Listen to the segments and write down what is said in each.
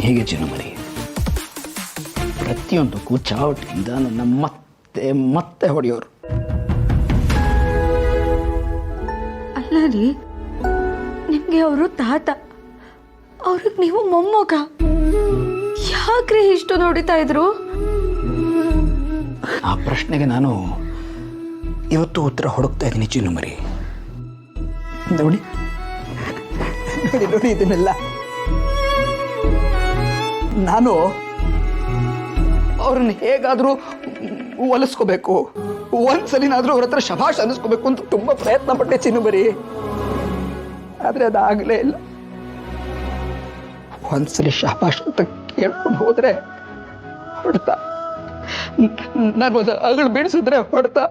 ಹೀಗೆ ಚಿನ್ನಮರಿ ಪ್ರತಿಯೊಂದಕ್ಕೂ ಚಾವಟಿಯಿಂದ ನನ್ನ ಮತ್ತೆ ಮತ್ತೆ ಹೊಡೆಯೋರು. ಅಲ್ಲ ರೀ, ನಿಮ್ಗೆ ಅವರು ತಾತ, ಅವ್ರಿಗೆ ನೀವು ಮೊಮ್ಮಗ, ಯಾಕ್ರಿ ಇಷ್ಟು ನೋಡಿತಾ ಇದ್ರು? ಆ ಪ್ರಶ್ನೆಗೆ ನಾನು ಇವತ್ತು ಉತ್ತರ ಹುಡುಕ್ತಾ ಇದ್ದೀನಿ ಚಿನ್ನಮರಿ. ನೋಡಿ ನೋಡಿ ನೋಡಿ ಇದನ್ನೆಲ್ಲ ನಾನು ಅವ್ರನ್ನ ಹೇಗಾದ್ರೂ ಒಲಿಸ್ಕೋಬೇಕು, ಒಂದ್ಸಲಿನಾದ್ರೂ ಅವ್ರ ಹತ್ರ ಶಭಾಷ್ ಅನ್ನಿಸ್ಕೋಬೇಕು ಅಂತ ತುಂಬಾ ಪ್ರಯತ್ನ ಪಟ್ಟೆ ಚಿನ್ನಮರಿ. ಆದ್ರೆ ಅದಾಗಲೇ ಇಲ್ಲ. ಒಂದ್ಸಲಿ ಶಭಾಷ್ ಅಂತ ಕೇಳ್ಕೊಂಡು ಹೋದ್ರೆ ಹೊಡ್ತಾ, ನಾನು ಒಂದು ಅಗಳು ಬೀಳಿಸಿದ್ರೆ ಹೊಡ್ತಾ,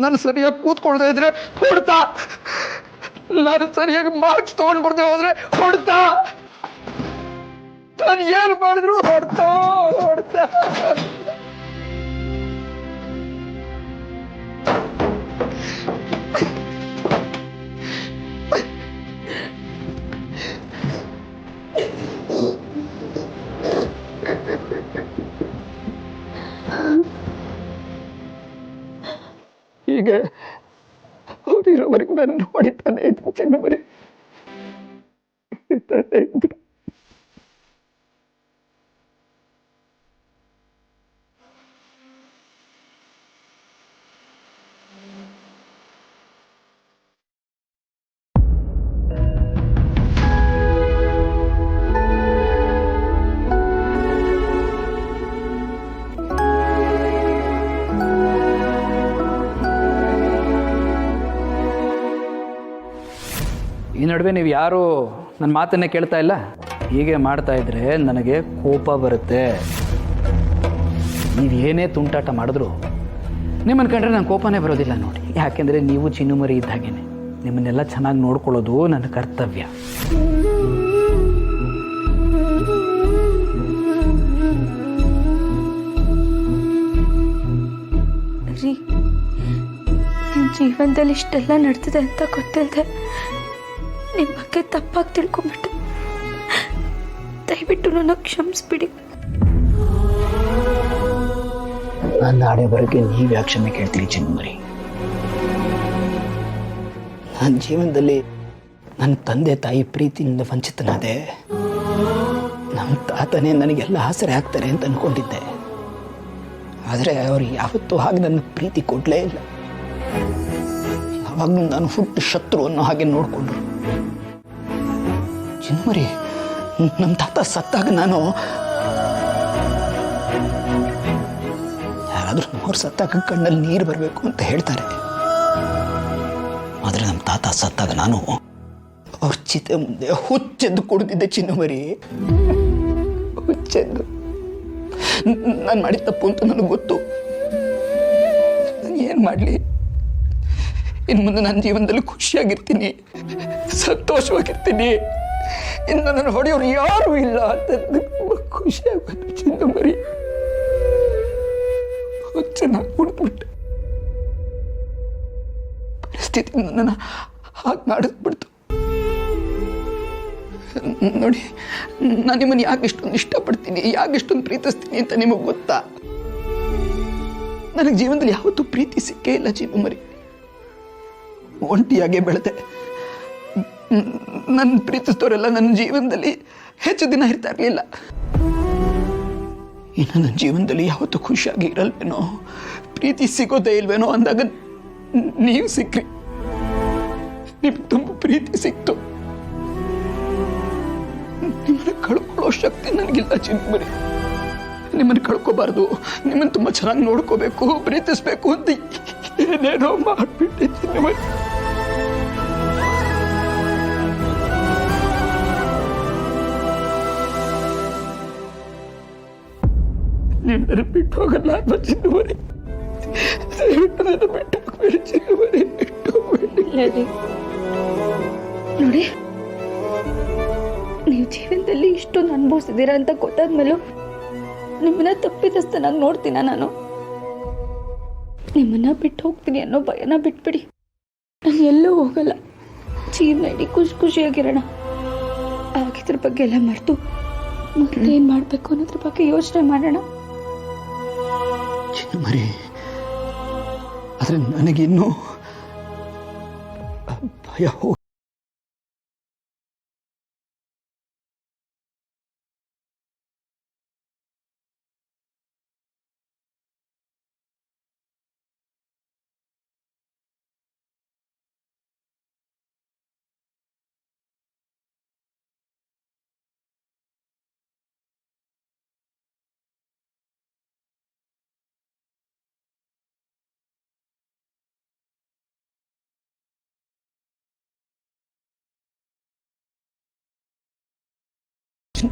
ನಾನು ಸರಿಯಾಗಿ ಕೂತ್ಕೊಳ್ತಾ ಇದ್ರೆ ಹೊಡ್ತಾ, ನಾನು ಸರಿಯಾಗಿ ಮಾರ್ಕ್ಸ್ ತಗೊಂಡ್ ಬರ್ದೆ ಹೋದ್ರೆ ಹೊಡ್ತಾ, ನಾನು ಏನು ಮಾಡಿದ್ರು ಹೊಡ್ತಾ ಹೊಡ್ತಾ. ಹೀಗೆ ಅವರಿರೋವರೆಗೂ ನನ್ನ ಹೊಡಿತಾನೆ ಇದ್ರು ಚಿನ್ನಮರಿ, ಹೊಡಿತಾನೆ ಇದ್ರು. ಈ ನಡುವೆ ನೀವು ಯಾರು ನನ್ನ ಮಾತನ್ನೇ ಕೇಳ್ತಾ ಇಲ್ಲ. ಹೀಗೆ ಮಾಡ್ತಾ ಇದ್ರೆ ನನಗೆ ಕೋಪ ಬರುತ್ತೆ. ನೀವು ಏನೇ ತುಂಟಾಟ ಮಾಡಿದ್ರು ನಿಮ್ಮನ್ನು ಕಂಡ್ರೆ ನನ್ನ ಕೋಪನೇ ಬರೋದಿಲ್ಲ ನೋಡಿ. ಯಾಕೆಂದರೆ ನೀವು ಚಿನ್ನಮರಿ ಇದ್ದಾಗೇನೆ. ನಿಮ್ಮನ್ನೆಲ್ಲ ಚೆನ್ನಾಗಿ ನೋಡ್ಕೊಳ್ಳೋದು ನನ್ನ ಕರ್ತವ್ಯ. ರೀ, ನಿಮ್ಮ ಜೀವನದಲ್ಲಿ ಇಷ್ಟೆಲ್ಲ ನಡೆದಿದೆ ಅಂತ ಗೊತ್ತಿಲ್ಲದೆ ನಿಮ್ಮ ಬಗ್ಗೆ ತಪ್ಪಾಗಿ ತಿಳ್ಕೊಂಬಿಟ್ಟು ದಯವಿಟ್ಟು ನನ್ನ ಕ್ಷಮಿಸ್ಬಿಡಿ. ನನ್ನ ನಾಳೆ ಬರೋಕ್ಕೆ ನೀವು ಯಾಕೆ ಕ್ಷಮೆ ಕೇಳ್ತೀರಿ ಚಿನ್ನಮರಿ? ನನ್ನ ಜೀವನದಲ್ಲಿ ನನ್ನ ತಂದೆ ತಾಯಿ ಪ್ರೀತಿಯಿಂದ ವಂಚಿತನಾದೆ. ನಮ್ಮ ತಾತನೇ ನನಗೆಲ್ಲ ಆಸರೆ ಆಗ್ತಾರೆ ಅಂತ ಅಂದ್ಕೊಂಡಿದ್ದೆ. ಆದರೆ ಅವರು ಯಾವತ್ತೂ ಹಾಗೆ ನನ್ನ ಪ್ರೀತಿ ಕೊಡಲೇ ಇಲ್ಲ. ಯಾವಾಗಲೂ ನಾನು ಹುಟ್ಟು ಶತ್ರು ಅನ್ನೋ ಹಾಗೆ ನೋಡಿಕೊಂಡ್ರು. ಚಿನ್ನಮರಿ, ನಮ್ಮ ತಾತ ಸತ್ತಾಗ ನಾನು ಯಾರಾದರೂ ನಮ್ಮವ್ರು ಸತ್ತಾಗ ಕಣ್ಣಲ್ಲಿ ನೀರು ಬರಬೇಕು ಅಂತ ಹೇಳ್ತಾರೆ. ಆದರೆ ನಮ್ಮ ತಾತ ಸತ್ತಾಗ ನಾನು ಅವ್ರ ಚಿತೆ ಮುಂದೆ ಹುಚ್ಚೆದ್ದು ಕುಡಿದಿದ್ದೆ ಚಿನ್ನಮರಿ, ಹುಚ್ಚೆದ್ದು. ನಾನು ಮಾಡಿದ ತಪ್ಪು ಅಂತ ನನಗೆ ಗೊತ್ತು. ನಾನು ಏನು ಮಾಡಲಿ? ಇನ್ನು ಮುಂದೆ ನನ್ನ ಜೀವನದಲ್ಲಿ ಖುಷಿಯಾಗಿರ್ತೀನಿ, ಸಂತೋಷವಾಗಿರ್ತೀನಿ. ಇನ್ನು ನನ್ನ ಹೊಡೆಯೋರು ಯಾರೂ ಇಲ್ಲ ಅಂತ ತುಂಬ ಖುಷಿಯಾಗೋದು ಚಿನ್ನಮರಿ. ಚೆನ್ನಾಗಿ ಕುಡಿದ್ಬಿಟ್ಟೆ. ಪರಿಸ್ಥಿತಿ ನನ್ನನ್ನು ಹಾಗೆ ಮಾಡಿಸ್ಬಿಡ್ತು. ನೋಡಿ, ನಾನು ನಿಮ್ಮನ್ನು ಯಾಕೆ ಇಷ್ಟೊಂದು ಇಷ್ಟಪಡ್ತೀನಿ, ಯಾಕೆ ಇಷ್ಟೊಂದು ಪ್ರೀತಿಸ್ತೀನಿ ಅಂತ ನಿಮಗೆ ಗೊತ್ತಾ? ನನಗೆ ಜೀವನದಲ್ಲಿ ಯಾವತ್ತೂ ಪ್ರೀತಿ ಸಿಕ್ಕೇ ಇಲ್ಲ ಚಿನ್ನಮರಿ. ಒಂಟಿಯಾಗೆ ಬೆಳೆದೆ. ನನ್ನ ಪ್ರೀತಿಸಿದವರೆಲ್ಲ ನನ್ನ ಜೀವನದಲ್ಲಿ ಹೆಚ್ಚು ದಿನ ಇರ್ತಾ ಇರಲಿಲ್ಲ. ಇನ್ನು ನನ್ನ ಜೀವನದಲ್ಲಿ ಯಾವತ್ತೂ ಖುಷಿಯಾಗಿ ಇರಲ್ವೇನೋ, ಪ್ರೀತಿ ಸಿಗೋದೇ ಇಲ್ವೇನೋ ಅಂದಾಗ ನೀವು ಸಿಕ್ಕ್ರಿ. ನಿಮ್ಗೆ ತುಂಬ ಪ್ರೀತಿ ಸಿಕ್ತು. ನಿಮ್ಮನ್ನು ಕಳ್ಕೊಳ್ಳೋ ಶಕ್ತಿ ನನಗಿಲ್ಲ ಚಿನ್ನಮರಿ. ನಿಮ್ಮನ್ನು ಕಳ್ಕೋಬಾರ್ದು, ನಿಮ್ಮನ್ನು ತುಂಬ ಚೆನ್ನಾಗಿ ನೋಡ್ಕೋಬೇಕು, ಪ್ರೀತಿಸ್ಬೇಕು ಅಂತ ಏನೇನೋ ಮಾಡಿಬಿಟ್ಟೆ ಚಿನ್ನಮರಿ. ನಿನ್ನ ಬಿಟ್ಟು ಹೋಗಲ್ಲ ಅನ್ನೋ ಚಿನ್ನಮರಿ. ಬಿಟ್ಟು ಹೋಗ್ಬೇಡಿ ಚಿನ್ನಮರಿ, ಬಿಟ್ಟು ಹೋಗ್ಬೇಡಿ. ನೋಡಿ, ನೀವು ಜೀವನದಲ್ಲಿ ಇಷ್ಟೊಂದು ಅನುಭವಿಸಿದ್ದೀರಾ ಅಂತ ಗೊತ್ತಾದ್ಮೇಲೂ ನಿಮ್ಮನ್ನ ತಪ್ಪಿತಸ್ಥನಾಗಿ ನೋಡ್ತೀನ ನಾನು? ನಿಮ್ಮನ್ನ ಬಿಟ್ಟು ಹೋಗ್ತೀನಿ ಅನ್ನೋ ಭಯನ ಬಿಟ್ಬಿಡಿ. ನಾನು ಎಲ್ಲೂ ಹೋಗಲ್ಲ. ಜೀವನ ಇಡೀ ಖುಷಿಯಾಗಿರೋಣ. ಆಗಿದ್ರ ಬಗ್ಗೆ ಎಲ್ಲ ಮರೆತು ಮುಂದೇನು ಮಾಡಬೇಕು ಅನ್ನೋದ್ರ ಬಗ್ಗೆ ಯೋಚನೆ ಮಾಡೋಣ. ಚಿನ್ನು ಮರಿ, ಆದರೆ ನನಗಿನ್ನೂ ಭಯ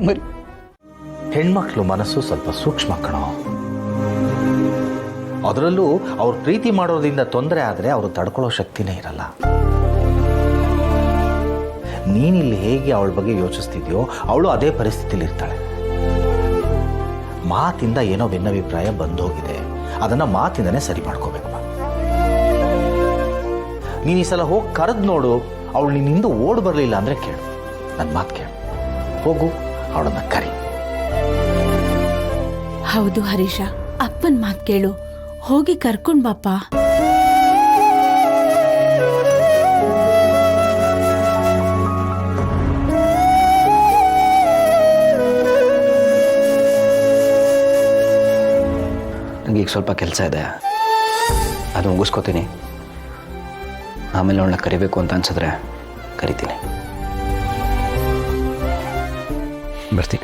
ಮರಿ. ಹೆಣ್ಮಕ್ಳು ಮನಸ್ಸು ಸ್ವಲ್ಪ ಸೂಕ್ಷ್ಮ ಕಣೋ. ಅದರಲ್ಲೂ ಅವ್ರು ಪ್ರೀತಿ ಮಾಡೋದ್ರಿಂದ ತೊಂದರೆ ಆದರೆ ಅವರು ತಡ್ಕೊಳ್ಳೋ ಶಕ್ತಿನೇ ಇರಲ್ಲ. ನೀನಿಲ್ಲಿ ಹೇಗೆ ಅವಳ ಬಗ್ಗೆ ಯೋಚಿಸ್ತಿದ್ಯೋ ಅವಳು ಅದೇ ಪರಿಸ್ಥಿತಿಲಿ ಇರ್ತಾಳೆ. ಮಾತಿಂದ ಏನೋ ಭಿನ್ನಾಭಿಪ್ರಾಯ ಬಂದೋಗಿದೆ, ಅದನ್ನು ಮಾತಿಂದನೇ ಸರಿ ಮಾಡ್ಕೋಬೇಕು. ನೀನು ಈ ಸಲ ಹೋಗಿ ಕರೆದು ನೋಡು. ಅವಳು ನಿನ್ನಿಂದ ಓಡ್ ಬರಲಿಲ್ಲ ಅಂದರೆ ಕೇಳು, ನನ್ನ ಮಾತು ಕೇಳು, ಹೋಗು ಅವಳನ್ನ ಕರಿ. ಹೌದು ಹರೀಶ, ಅಪ್ಪನ ಮಾತು ಕೇಳು, ಹೋಗಿ ಕರ್ಕೊಂಡ್ ಬಾಪ. ನನಗೆ ಈಗ ಸ್ವಲ್ಪ ಕೆಲಸ ಇದೆ, ಅದು ಮುಗಿಸ್ಕೋತೀನಿ. ಆಮೇಲೆ ಅವಳನ್ನ ಕರಿಬೇಕು ಅಂತ ಅನ್ಸಿದ್ರೆ ಕರಿತೀನಿ. ಬರ್ತೀನಿ.